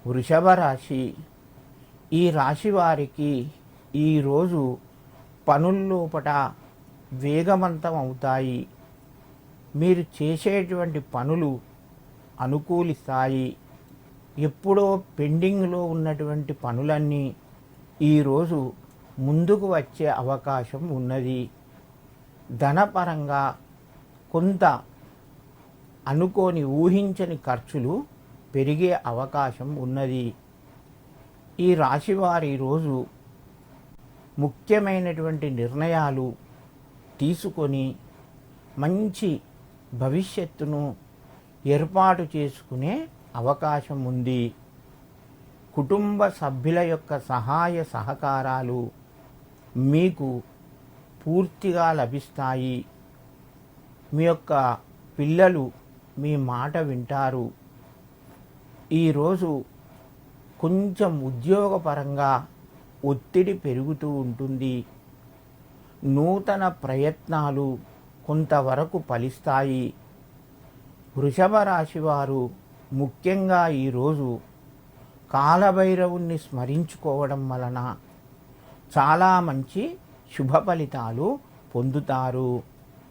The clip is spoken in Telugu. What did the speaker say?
వృషభ రాశి. ఈ రాశి వారికి ఈరోజు పనుల్లోపట వేగవంతం అవుతాయి. మీరు చేసేటువంటి పనులు అనుకూలిస్తాయి. ఎప్పుడో పెండింగ్లో ఉన్నటువంటి పనులన్నీ ఈరోజు ముందుకు వచ్చే అవకాశం ఉన్నది. ధనపరంగా కొంత అనుకోని ఊహించని ఖర్చులు పెరిగే అవకాశం ఉన్నది. ఈ రాశివారు ఈరోజు ముఖ్యమైనటువంటి నిర్ణయాలు తీసుకొని మంచి భవిష్యత్తును ఏర్పాటు చేసుకునే అవకాశం ఉంది. కుటుంబ సభ్యుల యొక్క సహాయ సహకారాలు మీకు పూర్తిగా లభిస్తాయి. మీ యొక్క పిల్లలు మీ మాట వింటారు. ఈరోజు కొంచెం ఉద్యోగపరంగా ఒత్తిడి పెరుగుతూ ఉంటుంది. నూతన ప్రయత్నాలు కొంతవరకు ఫలిస్తాయి. వృషభ రాశి వారు ముఖ్యంగా ఈరోజు కాలభైరవుణ్ణి స్మరించుకోవడం వలన చాలా మంచి శుభ ఫలితాలు పొందుతారు.